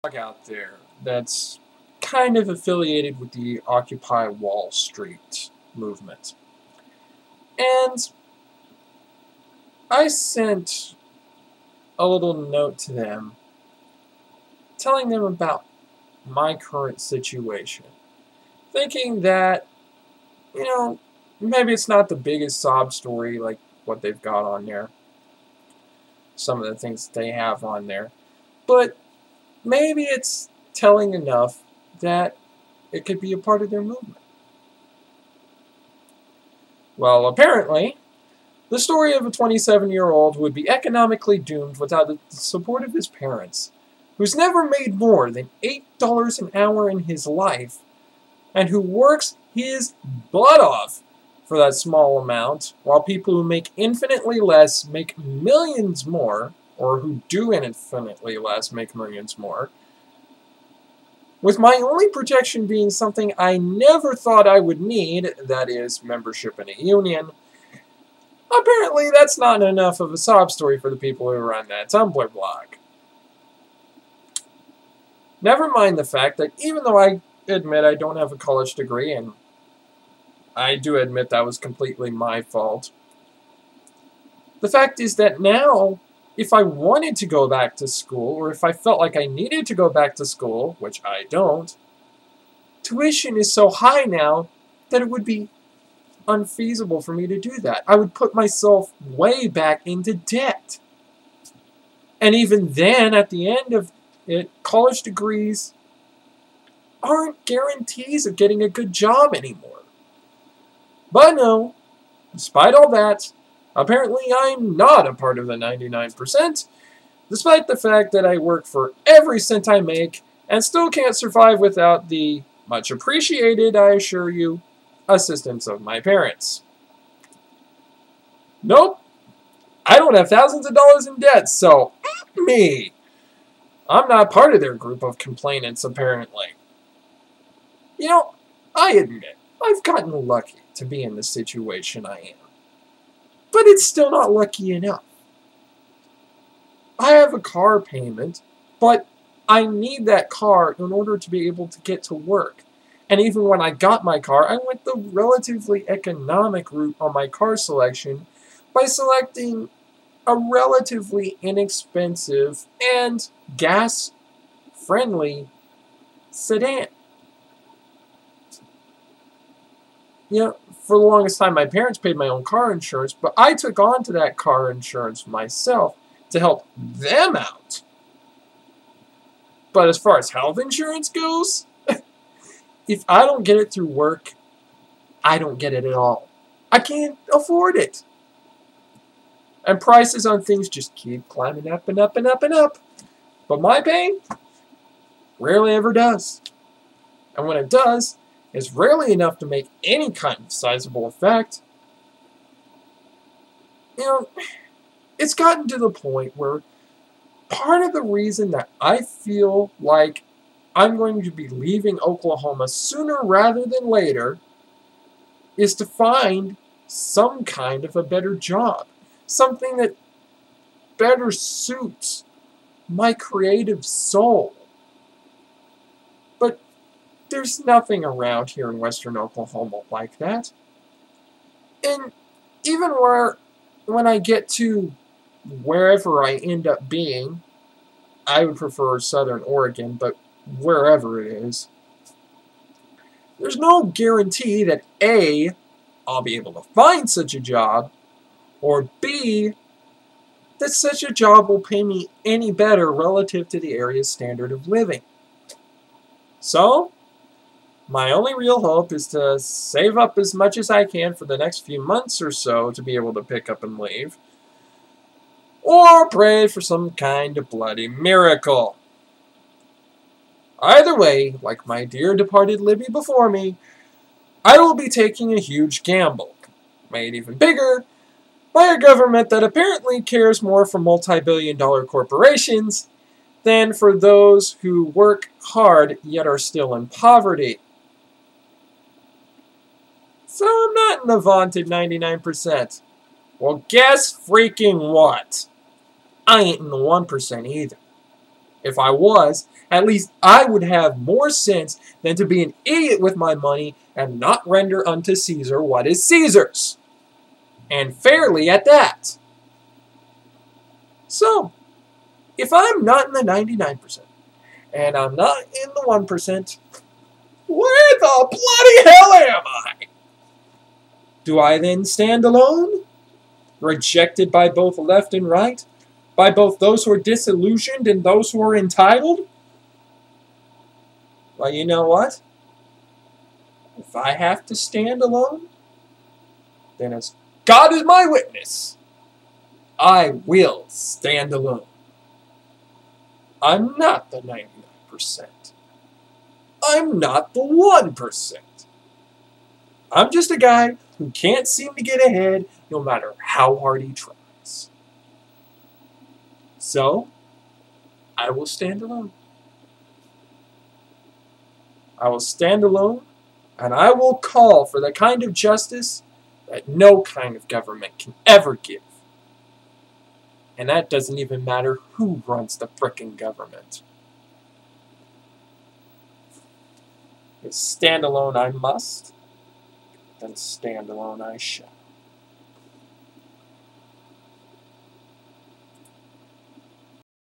Out there that's kind of affiliated with the Occupy Wall Street movement. And I sent a little note to them telling them about my current situation. Thinking that, maybe it's not the biggest sob story like what they've got on there. Some of the things that they have on there. But maybe it's telling enough that it could be a part of their movement. Well, apparently, the story of a 27-year-old would be economically doomed without the support of his parents, who's never made more than $8 an hour in his life, and who works his butt off for that small amount, while people who make infinitely less make millions more, or who do infinitely less make millions more, with my only protection being something I never thought I would need, that is, membership in a union. Apparently, that's not enough of a sob story for the people who run that Tumblr blog. Never mind the fact that even though I admit I don't have a college degree, and I do admit that was completely my fault, the fact is that now, if I wanted to go back to school, or if I felt like I needed to go back to school, which I don't, tuition is so high now that it would be unfeasible for me to do that. I would put myself way back into debt. And even then, at the end of it, college degrees aren't guarantees of getting a good job anymore. But no, despite all that, apparently I'm not a part of the 99%, despite the fact that I work for every cent I make and still can't survive without the, much appreciated, I assure you, assistance of my parents. Nope, I don't have thousands of dollars in debt, so me. I'm not part of their group of complainants, apparently. I admit, I've gotten lucky to be in the situation I am. But it's still not lucky enough. I have a car payment, but I need that car in order to be able to get to work. And even when I got my car, I went the relatively economic route on my car selection by selecting a relatively inexpensive and gas-friendly sedan. For the longest time, my parents paid my own car insurance, but I took on to that car insurance myself to help them out. But as far as health insurance goes, if I don't get it through work, I don't get it at all. I can't afford it. And prices on things just keep climbing up and up and up and up. But my pay rarely ever does. And when it does, it's rarely enough to make any kind of sizable effect. It's gotten to the point where part of the reason that I feel like I'm going to be leaving Oklahoma sooner rather than later is to find some kind of a better job. Something that better suits my creative soul. But there's nothing around here in western Oklahoma like that. And even when I get to wherever I end up being, I would prefer southern Oregon, but wherever it is, there's no guarantee that A, I'll be able to find such a job, or B, that such a job will pay me any better relative to the area's standard of living. So, my only real hope is to save up as much as I can for the next few months or so to be able to pick up and leave, or pray for some kind of bloody miracle. Either way, like my dear departed Libby before me, I will be taking a huge gamble, made even bigger by a government that apparently cares more for multi-billion-dollar corporations than for those who work hard yet are still in poverty. So I'm not in the vaunted 99%. Well, guess freaking what? I ain't in the 1% either. If I was, at least I would have more sense than to be an idiot with my money and not render unto Caesar what is Caesar's. And fairly at that. So, if I'm not in the 99% and I'm not in the 1%, where the bloody hell am I? Do I then stand alone? Rejected by both left and right? By both those who are disillusioned and those who are entitled? Well, you know what? If I have to stand alone, then as God is my witness, I will stand alone. I'm not the 99%. I'm not the 1%. I'm just a guy who can't seem to get ahead no matter how hard he tries. So, I will stand alone. I will stand alone, and I will call for the kind of justice that no kind of government can ever give. And that doesn't even matter who runs the frickin' government. If stand alone I must, then stand alone I shall.